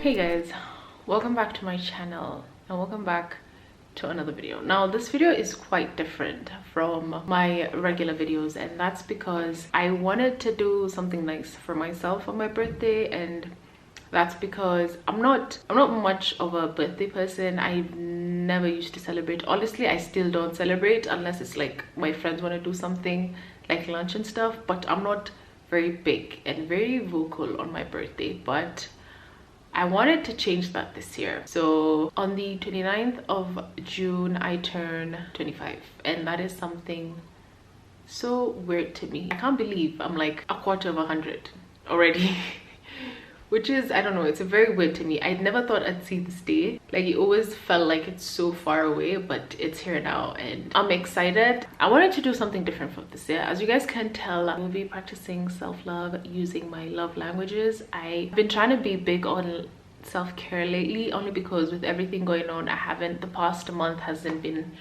Hey guys, welcome back to my channel and welcome back to another video. Now this video is quite different from my regular videos, and that's because I wanted to do something nice for myself on my birthday, and that's because I'm not much of a birthday person. I never used to celebrate. Honestly, I still don't celebrate unless it's like my friends want to do something like lunch and stuff, but I'm not very big and very vocal on my birthday. But I wanted to change that this year. So on the 29th of June, I turn 25, and that is something so weird to me. I can't believe I'm like a quarter of 100 already. Which is, I don't know, it's very weird to me. I never thought I'd see this day. Like, it always felt like it's so far away, but it's here now and I'm excited. I wanted to do something different for this year. As you guys can tell, I will be practicing self-love using my love languages. I've been trying to be big on self-care lately, only because with everything going on, the past month hasn't been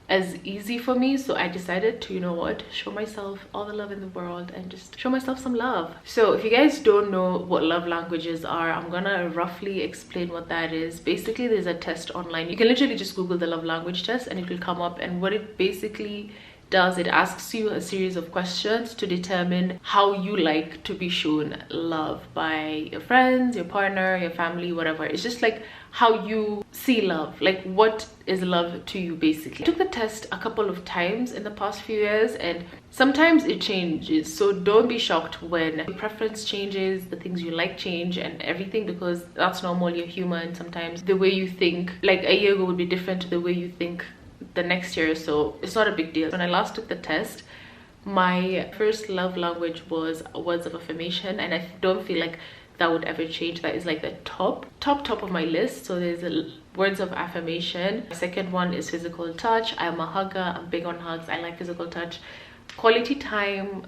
as easy for me. So I decided to, you know what, show myself all the love in the world and just show myself some love. So if you guys don't know what love languages are, I'm gonna roughly explain what that is. Basically, there's a test online. You can literally just Google the love language test and it will come up, and what it basically does, it asks you a series of questions to determine how you like to be shown love by your friends, your partner, your family, whatever. It's just like how you see love, like what is love to you basically. I took the test a couple of times in the past few years, and sometimes it changes, so don't be shocked when your preference changes, the things you like change and everything, because that's normal. You're human. Sometimes the way you think like a year ago would be different to the way you think the next year, so it's not a big deal. When I last took the test, my first love language was words of affirmation, and I don't feel like that would ever change. That is like the top of my list. So there's words of affirmation. My second one is physical touch. I'm a hugger. I'm big on hugs. I like physical touch. Quality time,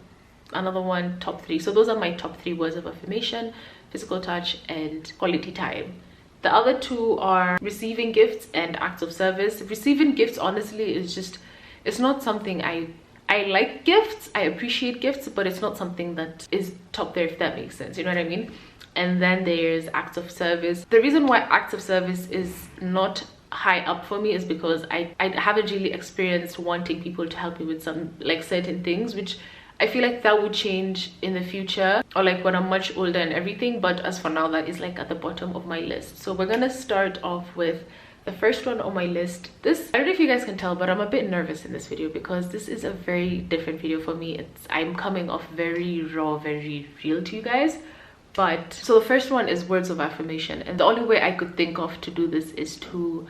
another one, top 3. So those are my top 3 words of affirmation: physical touch and quality time. The other 2 are receiving gifts and acts of service. Receiving gifts, honestly, is just, it's not something I like gifts. I appreciate gifts, but it's not something that is top there, if that makes sense. You know what I mean? And then there's acts of service. The reason why acts of service is not high up for me is because I haven't really experienced wanting people to help me with some like certain things, which I feel like that would change in the future, or like when I'm much older and everything. But as for now, that is like at the bottom of my list. So we're gonna start off with the first one on my list. This, I don't know if you guys can tell, but I'm a bit nervous in this video because this is a very different video for me. I'm coming off very raw, very real to you guys. But so the first one is words of affirmation, and the only way I could think of to do this is to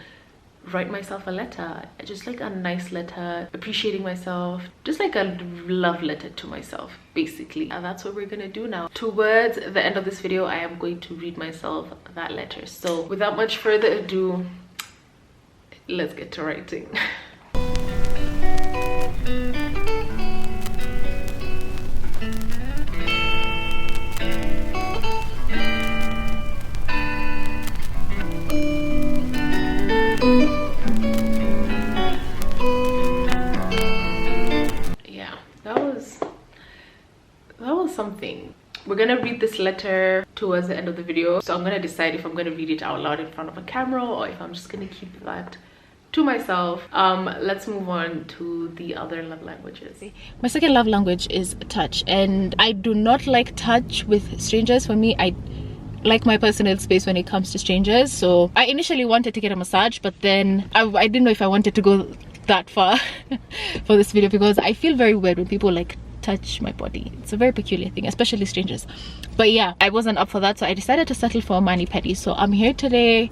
write myself a letter, just like a nice letter appreciating myself, just like a love letter to myself basically. And that's what we're gonna do now. Towards the end of this video, I am going to read myself that letter. So without much further ado, let's get to writing. Something. We're gonna read this letter towards the end of the video, so I'm gonna decide if I'm gonna read it out loud in front of a camera or if I'm just gonna keep that to myself. Let's move on to the other love languages. My second love language is touch, and I do not like touch with strangers. For me, I like my personal space when it comes to strangers. So I initially wanted to get a massage, but then I didn't know if I wanted to go that far for this video, because I feel very weird when people like touch my body. It's a very peculiar thing, especially strangers. But yeah, I wasn't up for that, so I decided to settle for a mani-pedi. So I'm here today.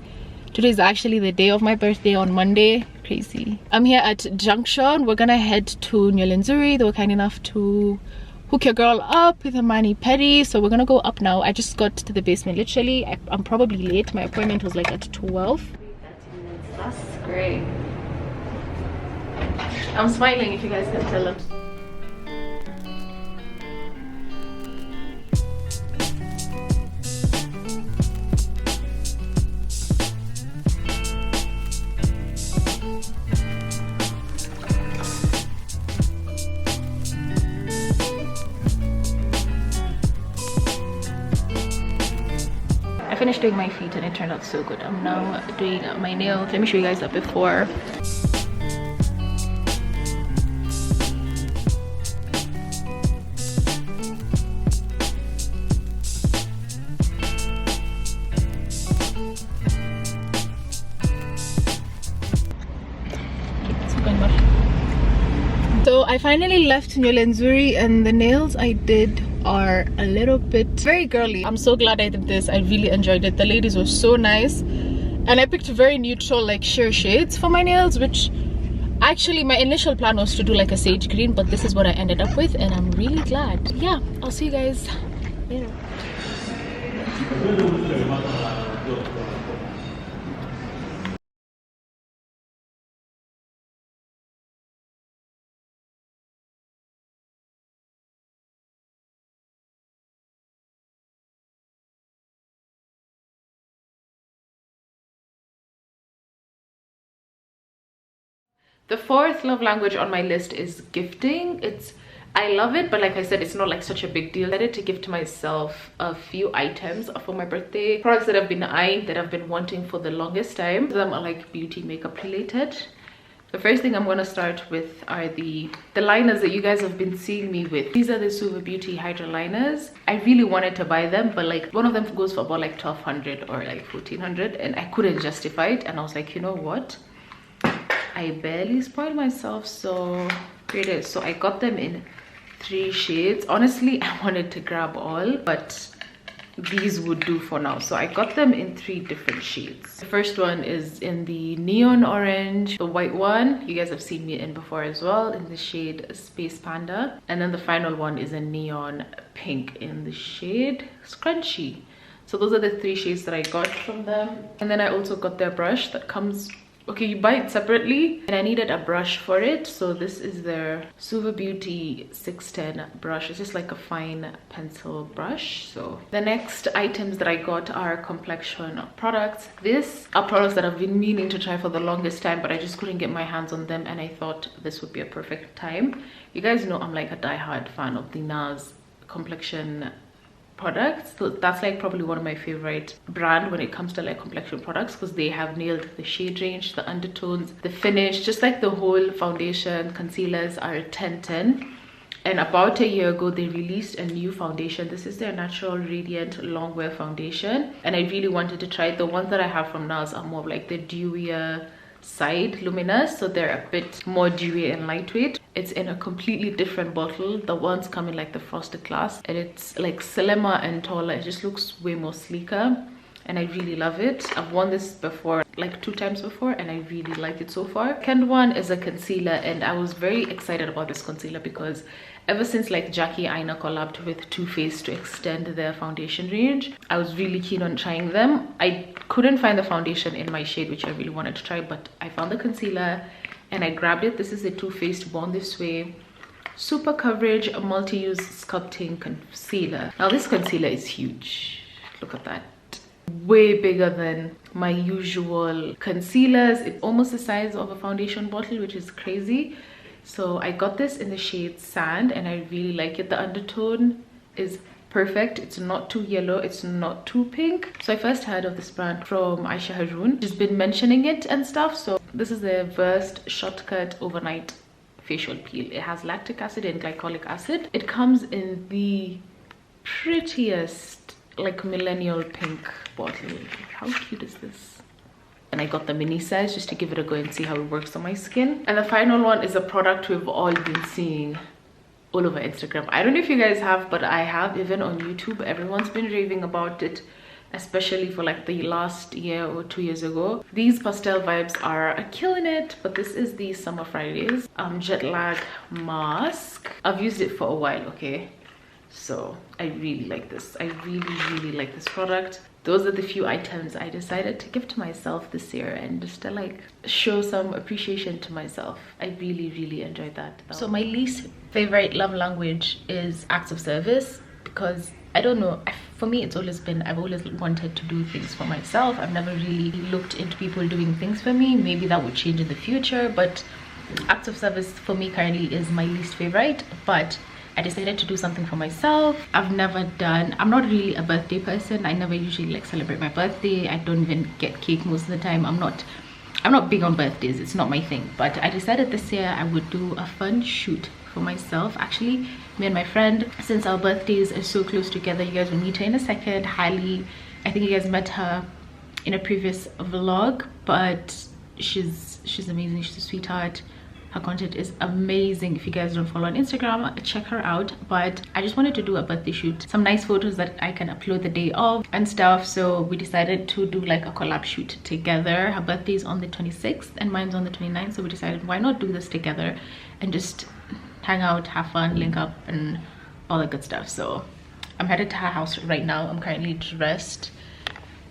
Today is actually the day of my birthday, on Monday. Crazy. I'm here at Junction. We're gonna head to Nyolinzuri. They were kind enough to hook your girl up with a mani-pedi, so we're gonna go up now. I just got to the basement literally. I'm probably late. My appointment was like at 12. That's great. I'm smiling if you guys can tell. finished doing my feet and it turned out so good. I'm now doing my nails. Let me show you guys that before. So I finally left Nywelenzuri and the nails I did are a little bit very girly. I'm so glad I did this. I really enjoyed it. The ladies were so nice and I picked very neutral like sheer shades for my nails, which actually my initial plan was to do like a sage green, but this is what I ended up with and I'm really glad. Yeah, I'll see you guys later. The fourth love language on my list is gifting. I love it, but like I said, it's not like such a big deal. I decided to gift myself a few items for my birthday. Products that I've been eyeing, that I've been wanting for the longest time. Some of them are like beauty makeup related. The first thing I'm going to start with are the liners that you guys have been seeing me with. These are the Suva Beauty Hydra liners. I really wanted to buy them, but like one of them goes for about like 1200 or like 1400 and I couldn't justify it. And I was like, you know what? I barely spoiled myself, so here it is. So I got them in 3 shades. Honestly, I wanted to grab all, but these would do for now. So I got them in 3 different shades. The first one is in the neon orange. The white one you guys have seen me in before as well, in the shade Space Panda. And then the final one is a neon pink in the shade Scrunchy. So those are the 3 shades that I got from them. And then I also got their brush that comes, okay, you buy it separately, and I needed a brush for it. So this is their Suva Beauty 610 brush. It's just like a fine pencil brush. So the next items that I got are complexion products. These are products that I've been meaning to try for the longest time, but I just couldn't get my hands on them, and I thought this would be a perfect time. You guys know I'm like a die-hard fan of the NARS complexion products, so that's like probably one of my favorite brand when it comes to like complexion products, because they have nailed the shade range, the undertones, the finish, just like the whole foundation concealers are 10/10. And about a year ago they released a new foundation. This is their natural radiant long wear foundation, and I really wanted to try it. The ones that I have from NARS are more of like the dewier side luminous, so they're a bit more dewy and lightweight. It's in a completely different bottle. The ones come in like the frosted glass, and it's like slimmer and taller. It just looks way more sleeker, and I really love it. I've worn this before, like 2 times before, and I really like it so far. Second one is a concealer, and I was very excited about this concealer because ever since like Jackie Aina collabed with Too Faced to extend their foundation range, I was really keen on trying them. I couldn't find the foundation in my shade, which I really wanted to try, but I found the concealer and I grabbed it. This is the Too Faced Born This Way Super Coverage Multi-Use Sculpting Concealer. Now this concealer is huge. Look at that. Way bigger than my usual concealers. It's almost the size of a foundation bottle, which is crazy. So I got this in the shade Sand, and I really like it. The undertone is perfect. It's not too yellow, it's not too pink. So I first heard of this brand from Aisha Haroon. She's been mentioning it and stuff. So this is the Versed Shortcut Overnight Facial Peel. It has lactic acid and glycolic acid. It comes in the prettiest like millennial pink bottle. How cute is this? And I got the mini size just to give it a go and see how it works on my skin. And the final one is a product we've all been seeing all over Instagram. I don't know if you guys have, but I have. Even on YouTube, everyone's been raving about it, especially for like the last year or 2 years ago. These pastel vibes are killing it, but this is the Summer Fridays jet lag mask. I've used it for a while, okay? So I really like this. I really like this product. Those are the few items I decided to give to myself this year, and just to like show some appreciation to myself. I really enjoyed that though. So my least favorite love language is acts of service, because I don't know, for me it's always been, I've always wanted to do things for myself. I've never really looked into people doing things for me. Maybe that would change in the future, but acts of service for me currently is my least favorite. But I decided to do something for myself. I'm not really a birthday person. I never usually like celebrate my birthday. I don't even get cake most of the time. I'm not big on birthdays. It's not my thing. But I decided this year I would do a fun shoot for myself. Actually, me and my friend, since our birthdays are so close together, you guys will meet her in a second. Hailey, I think you guys met her in a previous vlog, but she's amazing. She's a sweetheart. Her content is amazing. If you guys don't follow on Instagram, check her out. But I just wanted to do a birthday shoot, some nice photos that I can upload the day of and stuff. So we decided to do like a collab shoot together. Her birthday is on the 26th and mine's on the 29th, so we decided why not do this together and just hang out, have fun, link up and all that good stuff. So I'm headed to her house right now. I'm currently dressed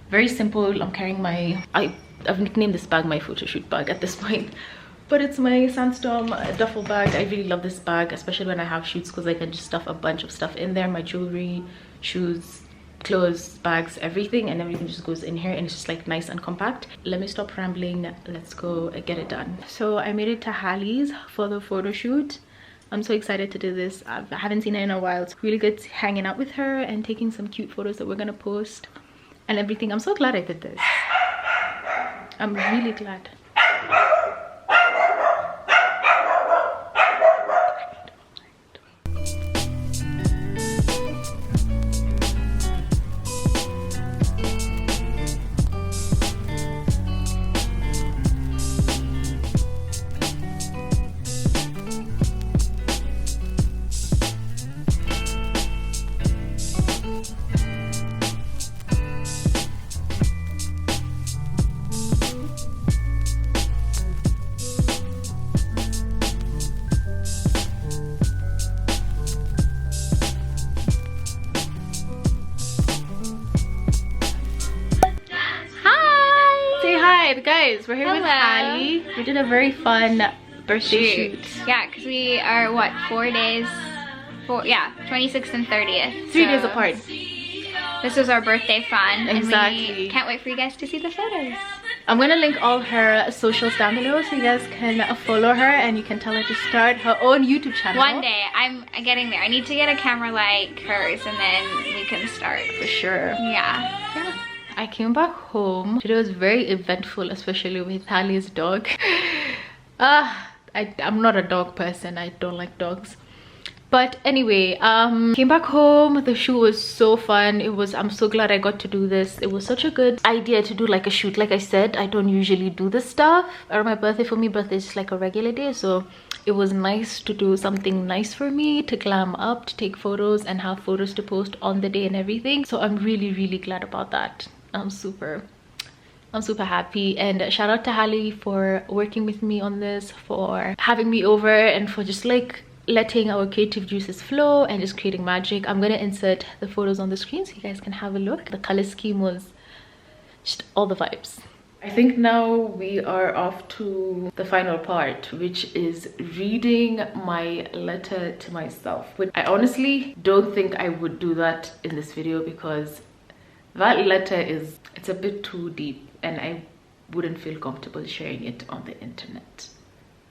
very simple. I'm carrying I've nicknamed this bag my photo shoot bag at this point, but it's my Sandstorm duffel bag. I really love this bag, especially when I have shoots, because I can just stuff a bunch of stuff in there, my jewelry, shoes, clothes, bags, everything, and everything just goes in here, and it's just like nice and compact. Let me stop rambling, let's go get it done. So I made it to Hailey's for the photo shoot. I'm so excited to do this. I haven't seen her in a while. It's really good hanging out with her and taking some cute photos that we're gonna post and everything. I'm so glad I did this. I'm really glad. Guys, we're here with Hailey. We did a very fun birthday shoot. Yeah, because we are what, 4 days? 26th and 30th. 3 days apart. This was our birthday fun. Exactly. And we can't wait for you guys to see the photos. I'm gonna link all her socials down below so you guys can follow her and you can tell her to start her own YouTube channel. One day, I'm getting there. I need to get a camera like hers and then we can start. For sure. Yeah. I came back home. Today was very eventful, especially with Hailey's dog. I'm not a dog person. I don't like dogs. But anyway, came back home. The shoot was so fun. I'm so glad I got to do this. It was such a good idea to do like a shoot. Like I said, I don't usually do this stuff around my birthday. For me, birthday is just like a regular day. So it was nice to do something nice for me, to glam up, to take photos and have photos to post on the day and everything. So I'm really, really glad about that. I'm super happy, and shout out to Hailey for working with me on this, for having me over, and for just like letting our creative juices flow and just creating magic. I'm gonna insert the photos on the screen so you guys can have a look. The color scheme was just all the vibes. I think now we are off to the final part, which is reading my letter to myself. But I honestly don't think I would do that in this video, because that letter it's a bit too deep and I wouldn't feel comfortable sharing it on the internet.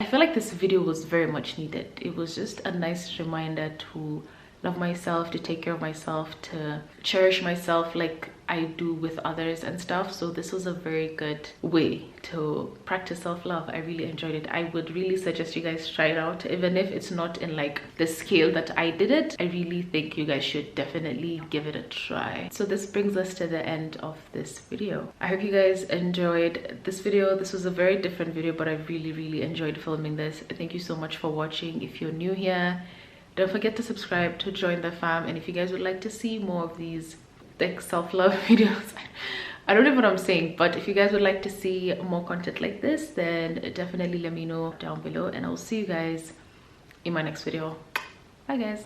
I feel like this video was very much needed. It was just a nice reminder to love myself, to take care of myself, to cherish myself like I do with others and stuff. So this was a very good way to practice self-love. I really enjoyed it. I would really suggest you guys try it out, even if it's not in like the scale that I did it. I really think you guys should definitely give it a try. So this brings us to the end of this video. I hope you guys enjoyed this video. This was a very different video, but I really enjoyed filming this. Thank you so much for watching. If you're new here, don't forget to subscribe to join the fam. And if you guys would like to see more of these thick self-love videos, I don't know what I'm saying, but if you guys would like to see more content like this, then definitely let me know down below, and I'll see you guys in my next video. Bye guys.